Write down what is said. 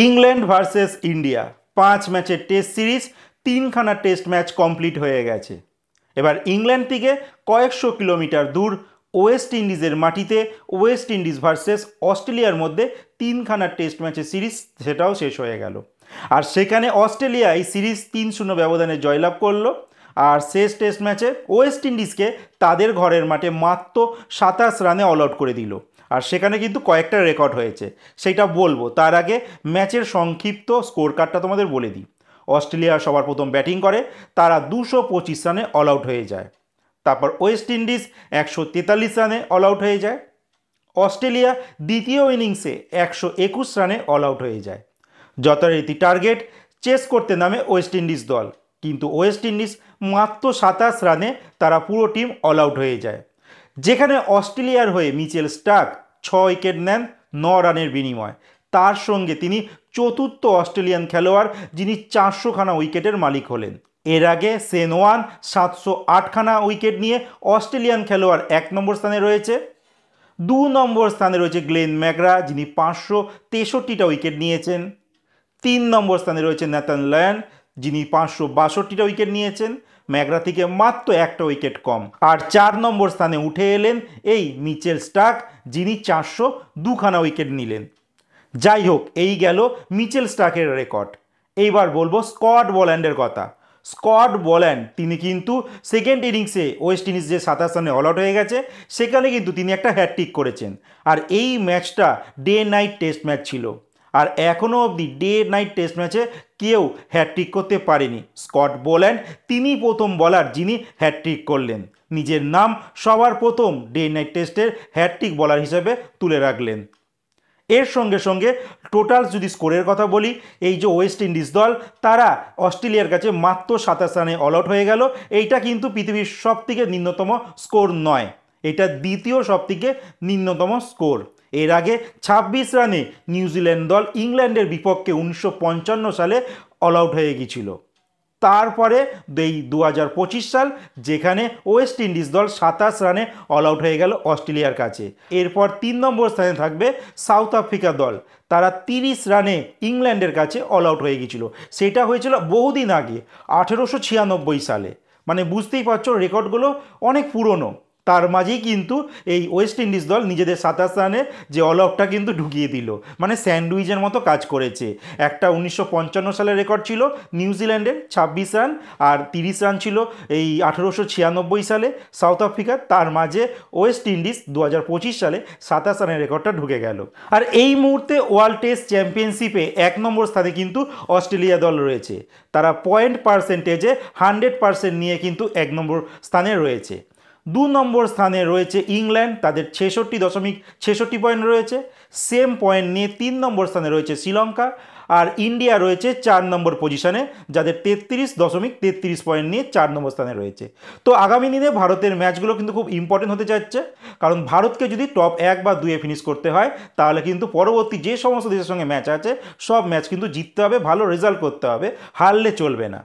England versus India 5 ম্যাচের test series, 3খানা test match complete হয়ে গেছে। এবার ইংল্যান্ড থেকে কয়েকশো কিলোমিটার দূর ওয়েস্ট ইন্ডিজের মাটিতে ওয়েস্ট ইন্ডিজ ভার্সেস অস্ট্রেলিয়ার মধ্যে 3খানা টেস্ট ম্যাচের সিরিজ, সেটাও শেষ হয়ে গেল। আর সেখানে অস্ট্রেলিয়া এই সিরিজ 3-0 ব্যবধানে জয়লাভ করলো। আর শেষ টেস্ট ম্যাচে ওয়েস্ট ইন্ডিজকে তাদের ঘরের মাঠে মাত্র 27 রানে অল আউট করে দিল। আর সেখানে কিন্তু কয়েকটা রেকর্ড হয়েছে, সেটা বলবো। তার আগে ম্যাচের সংক্ষিপ্ত স্কোর কার্ডটা তোমাদের বলে দিই। অস্ট্রেলিয়া সবার প্রথম ব্যাটিং করে, তারা 225 রানে অল আউট হয়ে যায়। তারপর ওয়েস্ট ইন্ডিজ 143 রানে অল আউট হয়ে যায়। অস্ট্রেলিয়া দ্বিতীয় ইনিংসে 121 রানে অল আউট হয়ে যায়। যথারীতি টার্গেট চেস করতে নামে ওয়েস্ট ইন্ডিজ দল, কিন্তু ওয়েস্ট ইন্ডিজ মাত্র 27 রানে তারা পুরো টিম অল আউট হয়ে যায়। যেখানে অস্ট্রেলিয়ার হয়ে মিচেল স্টার্ক 6 উইকেট নেন 9 রানের বিনিময়। তার সঙ্গে তিনি চতুর্থ অস্ট্রেলিয়ান খেলোয়াড় যিনি 400খানা উইকেটের মালিক হলেন। এর আগে শেন ওয়ার্ন 708খানা উইকেট নিয়ে অস্ট্রেলিয়ান খেলোয়াড় 1 নম্বর স্থানে রয়েছে। 2 নম্বর স্থানে রয়েছে গ্লেন ম্যাকগ্রা, যিনি 563টা উইকেট নিয়েছেন। 3 নম্বর স্থানে রয়েছে ন্যাথান লায়ন, যিনি 562টা উইকেট নিয়েছেন, ম্যাকগ্রা থেকে মাত্র 1টা উইকেট কম। আর 4 নম্বর স্থানে উঠে এলেন এই মিচেল স্টার্ক, যিনি 402খানা উইকেট নিলেন। যাই হোক, এই গেল মিচেল স্টার্কের রেকর্ড। এইবার বলবো স্কট বোল্যান্ডের কথা। স্কট বোল্যান্ড তিনি কিন্তু সেকেন্ড ইনিংসে ওয়েস্ট ইন্ডিজ যে 27 রানে অল আউট হয়ে গেছে, সেখানে কিন্তু তিনি একটা হ্যাটট্রিক করেছেন। আর এই ম্যাচটা ডে নাইট টেস্ট ম্যাচ ছিল। আর এখনও অবধি ডে নাইট টেস্ট ম্যাচে কেউ হ্যাটট্রিক করতে পারেনি। স্কট বোল্যান্ড তিনি প্রথম বলার যিনি হ্যাটট্রিক করলেন, নিজের নাম সবার প্রথম ডে নাইট টেস্টের হ্যাটট্রিক বলার হিসেবে তুলে রাখলেন। এর সঙ্গে সঙ্গে টোটাল যদি স্কোরের কথা বলি, এই যে ওয়েস্ট ইন্ডিজ দল তারা অস্ট্রেলিয়ার কাছে মাত্র 27 রানে অল আউট হয়ে গেল। এইটা কিন্তু পৃথিবীর সবথেকে নিম্নতম স্কোর নয়, এটা দ্বিতীয় সবথেকে নিম্নতম স্কোর। এর আগে 26 রানে নিউজিল্যান্ড দল ইংল্যান্ডের বিপক্ষে 1955 সালে অল আউট হয়ে গিয়েছিল। তারপরে এই 2025 সাল, যেখানে ওয়েস্ট ইন্ডিজ দল 27 রানে অল আউট হয়ে গেল অস্ট্রেলিয়ার কাছে। এরপর 3 নম্বর স্থানে থাকবে সাউথ আফ্রিকা দল, তারা 30 রানে ইংল্যান্ডের কাছে অল আউট হয়ে গিয়েছিল। সেটা হয়েছিল বহুদিন আগে, 1896 সালে। মানে বুঝতেই পারছো রেকর্ডগুলো অনেক পুরনো। তার মাঝেই কিন্তু এই ওয়েস্ট ইন্ডিজ দল নিজেদের 27 রানে যে অল আউটটা কিন্তু ঢুকিয়ে দিল, মানে স্যান্ডউইচের মতো কাজ করেছে। একটা 1955 সালের রেকর্ড ছিল নিউজিল্যান্ডের 26 রান, আর 30 রান ছিল এই 1896 সালে সাউথ আফ্রিকার। তার মাঝে ওয়েস্ট ইন্ডিজ 2025 সালে 27 রানের রেকর্ডটা ঢুকে গেল। আর এই মুহূর্তে ওয়ার্ল্ড টেস্ট চ্যাম্পিয়নশিপে 1 নম্বর স্থানে কিন্তু অস্ট্রেলিয়া দল রয়েছে। তারা পয়েন্ট পার্সেন্টেজে 100% নিয়ে কিন্তু 1 নম্বর স্থানে রয়েছে। 2 নম্বর স্থানে রয়েছে ইংল্যান্ড, তাদের 66.66 পয়েন্ট রয়েছে। সেম পয়েন্ট নিয়ে 3 নম্বর স্থানে রয়েছে শ্রীলঙ্কা। আর ইন্ডিয়া রয়েছে 4 নম্বর পজিশনে, যাদের 33.33 পয়েন্ট নিয়ে 4 নম্বর স্থানে রয়েছে। তো আগামী দিনে ভারতের ম্যাচগুলো কিন্তু খুব ইম্পর্টেন্ট হতে যাচ্ছে, কারণ ভারতকে যদি টপ 1 বা 2-এ ফিনিশ করতে হয়, তাহলে কিন্তু পরবর্তী যে সমস্ত দেশের সঙ্গে ম্যাচ আছে সব ম্যাচ কিন্তু জিততে হবে, ভালো রেজাল্ট করতে হবে, হারলে চলবে না।